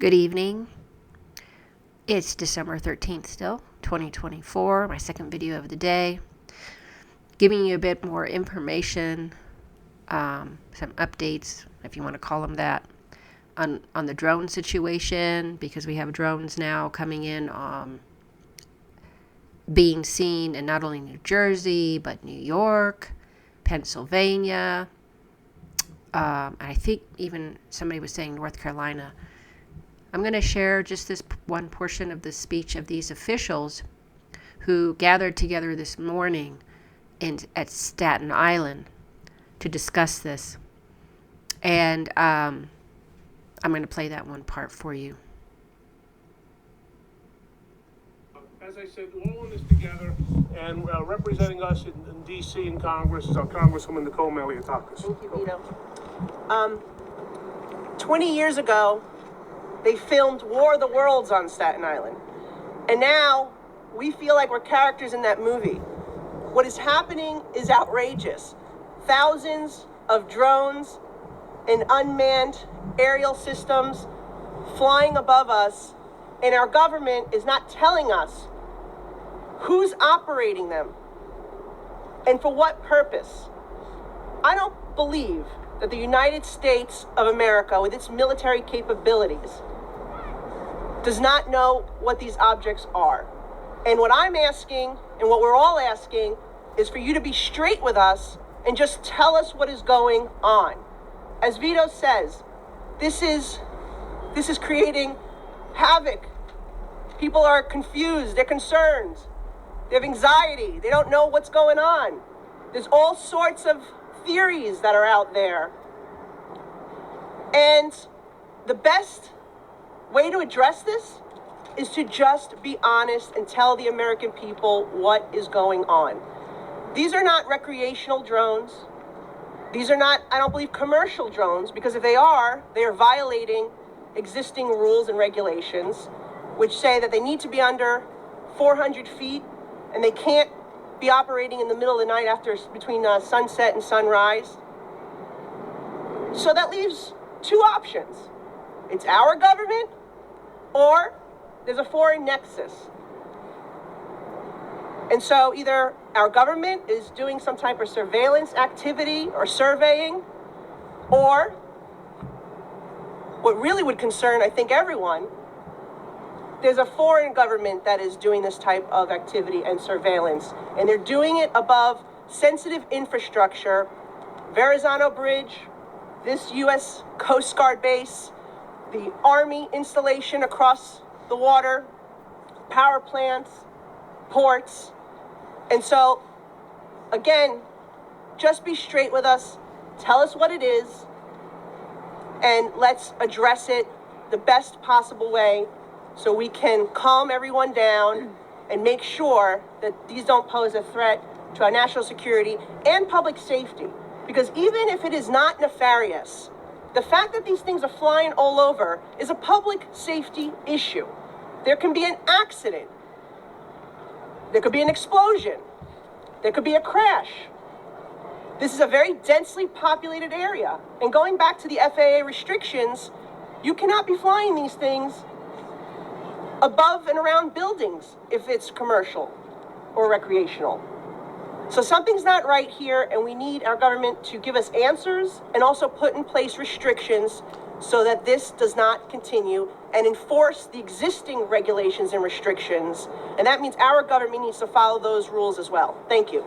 Good evening. It's December 13th still, 2024, my second video of the day. Giving you a bit more information, some updates, if you want to call them that, on the drone situation, because we have drones now coming in, being seen in not only New Jersey, but New York, Pennsylvania, I think even somebody was saying North Carolina. I'm going to share just this one portion of the speech of these officials who gathered together this morning at Staten Island to discuss this. And I'm going to play that one part for you. As I said, we're all in this together, and representing us in D.C. and Congress is our Congresswoman Nicole Malliotakis. Thank you, Vito. 20 years ago, they filmed War of the Worlds on Staten Island. And now, we feel like we're characters in that movie. What is happening is outrageous. Thousands of drones and unmanned aerial systems flying above us, and our government is not telling us who's operating them and for what purpose. I don't believe that the United States of America, with its military capabilities, does not know what these objects are. And what I'm asking, and what we're all asking, is for you to be straight with us and just tell us what is going on. As Vito says, this is creating havoc. People are confused, they're concerned, they have anxiety, they don't know what's going on. There's all sorts of theories that are out there. And the best way to address this is to just be honest and tell the American people what is going on. These are not recreational drones. These are not, I don't believe, commercial drones, because if they are violating existing rules and regulations, which say that they need to be under 400 feet and they can't be operating in the middle of the night between sunset and sunrise. So that leaves two options. It's our government, or there's a foreign nexus. And so either our government is doing some type of surveillance activity or surveying, or what really would concern, I think, everyone, there's a foreign government that is doing this type of activity and surveillance, and they're doing it above sensitive infrastructure, Verrazano Bridge, this U.S. Coast Guard base, the Army installation across the water, power plants, ports. And so, again, just be straight with us, tell us what it is, and let's address it the best possible way so we can calm everyone down and make sure that these don't pose a threat to our national security and public safety. Because even if it is not nefarious, the fact that these things are flying all over is a public safety issue. There can be an accident. There could be an explosion. There could be a crash. This is a very densely populated area. And going back to the FAA restrictions, you cannot be flying these things above and around buildings if it's commercial or recreational. So something's not right here, and we need our government to give us answers and also put in place restrictions so that this does not continue, and enforce the existing regulations and restrictions. And that means our government needs to follow those rules as well. Thank you.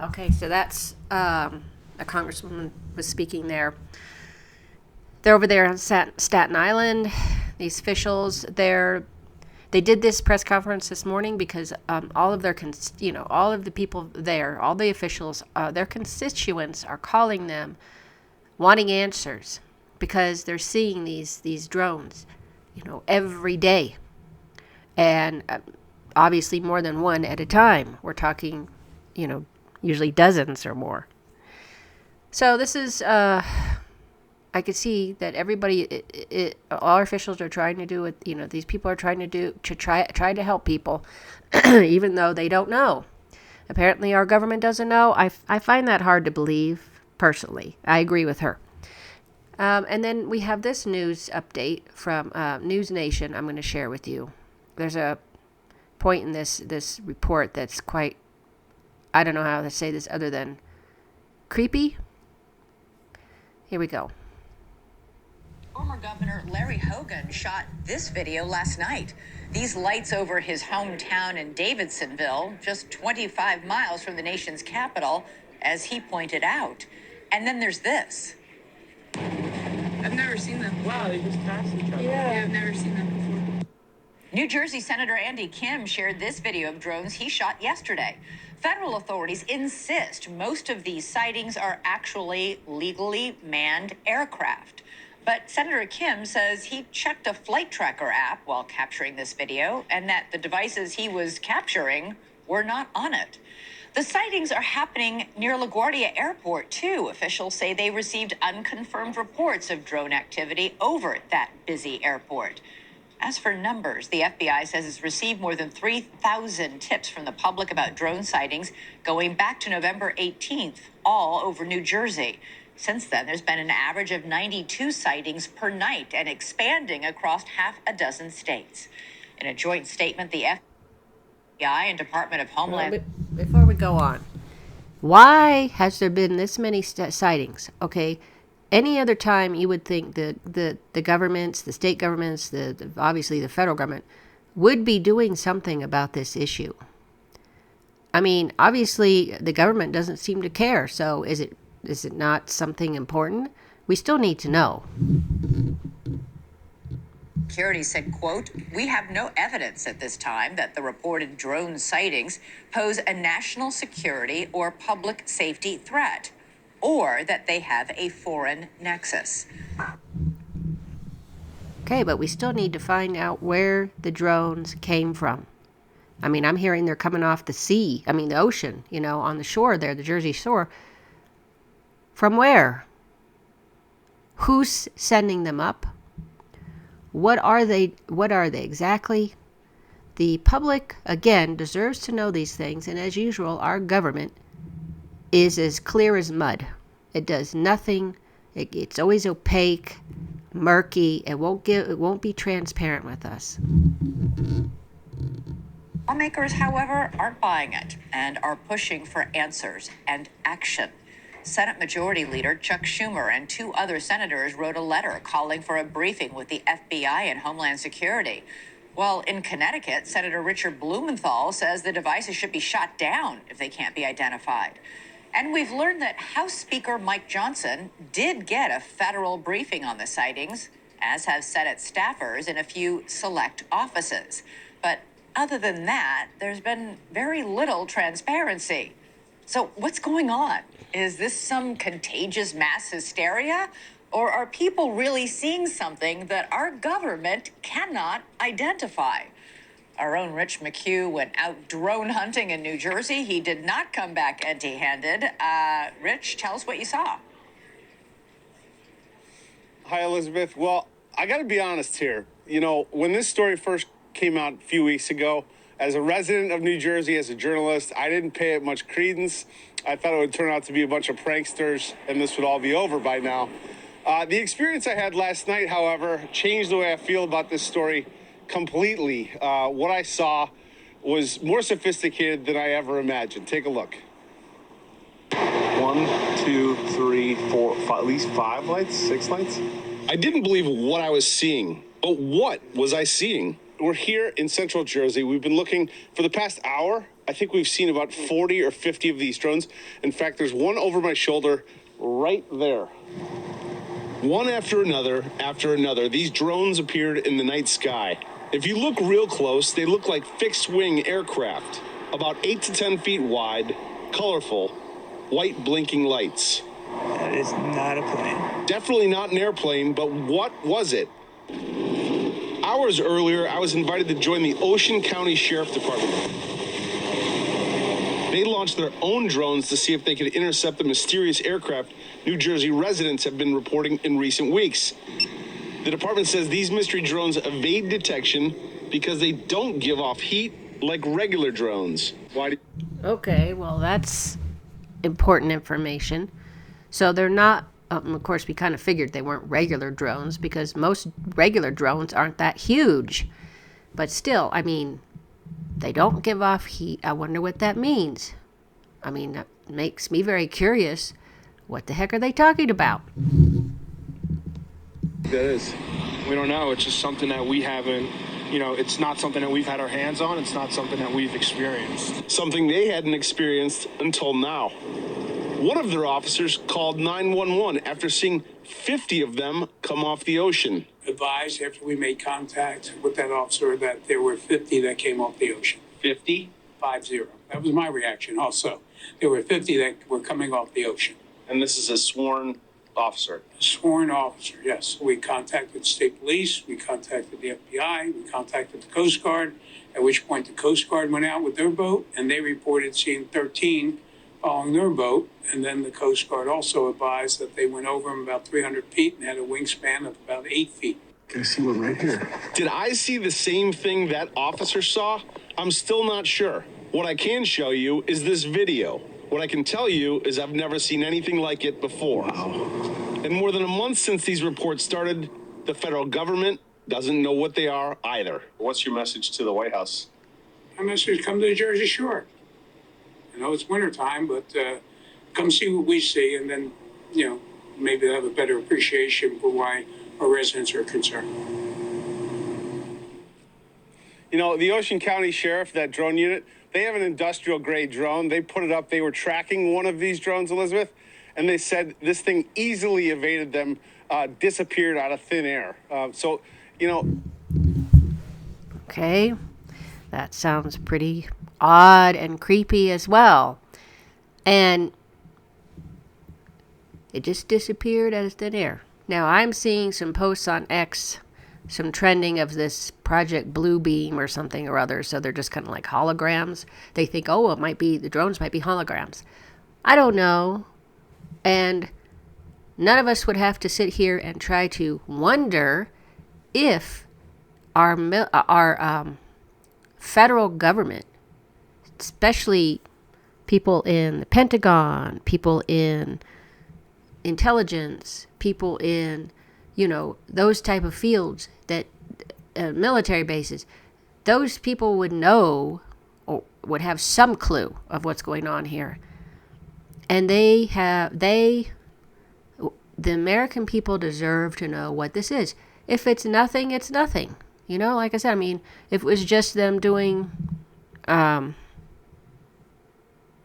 Okay, so that's a congresswoman was speaking there. They're over there on Staten Island. These officials there, they did this press conference this morning because all of their, all of the people there, all the officials, their constituents are calling them, wanting answers, because they're seeing these drones, every day, and obviously more than one at a time. We're talking, usually dozens or more. So this is, I could see that everybody, all our officials are trying to do what, these people are trying to do, to try to help people, even though they don't know. Apparently our government doesn't know. I find that hard to believe, personally. I agree with her. And then we have this news update from News Nation I'm going to share with you. There's a point in this report that's quite, I don't know how to say this other than creepy. Here we go. Former Governor Larry Hogan shot this video last night. These lights over his hometown in Davidsonville, just 25 miles from the nation's capital, as he pointed out. And then there's this. I've never seen them. Wow, they just passed each other. Yeah, I've never seen them before. New Jersey Senator Andy Kim shared this video of drones he shot yesterday. Federal authorities insist most of these sightings are actually legally manned aircraft. But Senator Kim says he checked a flight tracker app while capturing this video and that the devices he was capturing were not on it. The sightings are happening near LaGuardia Airport, too. Officials say they received unconfirmed reports of drone activity over that busy airport. As for numbers, the FBI says it's received more than 3,000 tips from the public about drone sightings going back to November 18th, all over New Jersey. Since then, there's been an average of 92 sightings per night and expanding across half a dozen states. In a joint statement, the FBI and Department of Homeland... Before we go on, why has there been this many sightings? Okay, any other time you would think the governments, the state governments, obviously the federal government, would be doing something about this issue. I mean, obviously the government doesn't seem to care, so is it not something important? We still need to know. Security said, quote, "We have no evidence at this time that the reported drone sightings pose a national security or public safety threat, or that they have a foreign nexus." Okay, but we still need to find out where the drones came from. I mean, I'm hearing they're coming off the ocean, on the shore there, the Jersey shore. From where? Who's sending them up? What are they exactly? The public, again, deserves to know these things, and as usual, our government is as clear as mud. It does nothing. It's always opaque, murky. It won't be transparent with us. Lawmakers, however, aren't buying it and are pushing for answers and action. Senate Majority Leader Chuck Schumer and 2 other senators wrote a letter calling for a briefing with the FBI and Homeland Security. While in Connecticut, Senator Richard Blumenthal says the devices should be shot down if they can't be identified. And we've learned that House Speaker Mike Johnson did get a federal briefing on the sightings, as have Senate staffers in a few select offices. But other than that, there's been very little transparency. So what's going on? Is this some contagious mass hysteria? Or are people really seeing something that our government cannot identify? Our own Rich McHugh went out drone hunting in New Jersey. He did not come back empty-handed. Rich, tell us what you saw. Hi, Elizabeth. Well, I got to be honest here. When this story first came out a few weeks ago, as a resident of New Jersey, as a journalist, I didn't pay it much credence. I thought it would turn out to be a bunch of pranksters, and this would all be over by now. The experience I had last night, however, changed the way I feel about this story completely. What I saw was more sophisticated than I ever imagined. Take a look. 1, 2, 3, 4, 5, at least 5 lights, 6 lights. I didn't believe what I was seeing. But what was I seeing? We're here in Central Jersey. We've been looking for the past hour. I think we've seen about 40 or 50 of these drones. In fact, there's one over my shoulder right there. One after another, these drones appeared in the night sky. If you look real close, they look like fixed-wing aircraft, about 8 to 10 feet wide, colorful, white blinking lights. That is not a plane. Definitely not an airplane, but what was it? Hours earlier, I was invited to join the Ocean County Sheriff Department. They launched their own drones to see if they could intercept the mysterious aircraft New Jersey residents have been reporting in recent weeks. The department says these mystery drones evade detection because they don't give off heat like regular drones. Okay, well, that's important information. So they're not of course, we kind of figured they weren't regular drones because most regular drones aren't that huge. But still, I mean, they don't give off heat. I wonder what that means. I mean, that makes me very curious. What the heck are they talking about? That is. We don't know. It's just something that we haven't, it's not something that we've had our hands on. It's not something that we've experienced. Something they hadn't experienced until now. One of their officers called 911 after seeing 50 of them come off the ocean. Advised after we made contact with that officer that there were 50 that came off the ocean. 50? 50. That was my reaction also. There were 50 that were coming off the ocean. And this is a sworn officer. A sworn officer, yes. We contacted state police, we contacted the FBI, we contacted the Coast Guard, at which point the Coast Guard went out with their boat and they reported seeing 13 following their boat. And then the Coast Guard also advised that they went over them about 300 feet and had a wingspan of about 8 feet. I see one right here. Did I see the same thing that officer saw? I'm still not sure. What I can show you is this video. What I can tell you is I've never seen anything like it before. Wow. In more than a month since these reports started, the federal government doesn't know what they are either. What's your message to the White House? My message: come to the Jersey Shore. I know it's wintertime, but come see what we see, and then, maybe they'll have a better appreciation for why our residents are concerned. The Ocean County Sheriff, that drone unit, they have an industrial grade drone. They put it up. They were tracking one of these drones, Elizabeth, and they said this thing easily evaded them, disappeared out of thin air. Okay, that sounds pretty odd and creepy as well. And it just disappeared out of thin air. Now, I'm seeing some posts on X, some trending of this Project Bluebeam or something or other. So they're just kind of like holograms. They think, oh, the drones might be holograms. I don't know. And none of us would have to sit here and try to wonder if our federal government, especially people in the Pentagon, people in intelligence, people in, those type of fields, that military bases, those people would know or would have some clue of what's going on here. And the American people deserve to know what this is. If it's nothing, it's nothing. Like I said, if it was just them doing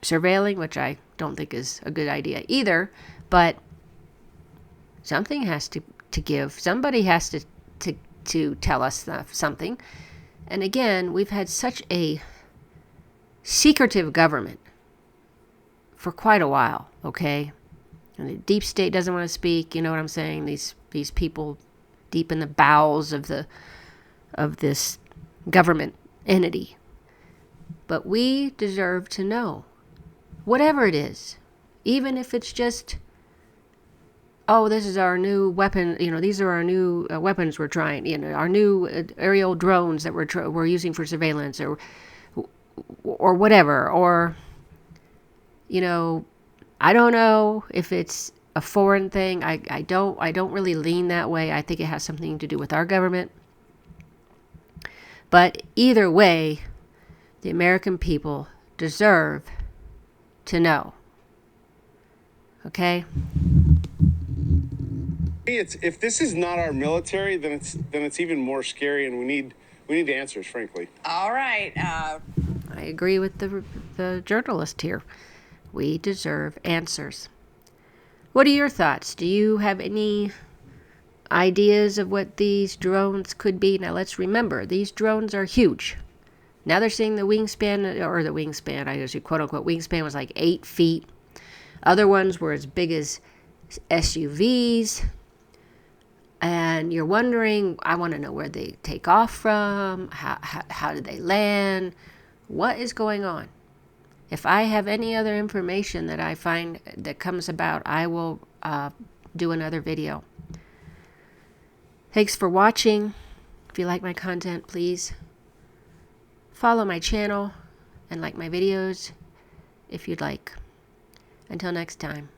surveilling, which I don't think is a good idea either, but something has to give. Somebody has to tell us something. And again, we've had such a secretive government for quite a while, okay? And the deep state doesn't want to speak, you know what I'm saying? These people deep in the bowels of this government entity. But we deserve to know, whatever it is, even if it's just, oh, this is our new weapon, these are our new weapons we're trying, our new aerial drones that we're using for surveillance, or whatever, or, I don't know if it's a foreign thing. I don't really lean that way. I think it has something to do with our government. But either way, the American people deserve to know. Okay? If this is not our military, then it's even more scary, and we need answers, frankly. All right. I agree with the journalist here. We deserve answers. What are your thoughts? Do you have any ideas of what these drones could be? Now, let's remember, these drones are huge. Now they're saying the wingspan, I guess, quote-unquote wingspan was like 8 feet. Other ones were as big as SUVs. And you're wondering, I want to know where they take off from, how do they land, what is going on? If I have any other information that I find that comes about, I will do another video. Thanks for watching. If you like my content, please follow my channel and like my videos if you'd like. Until next time.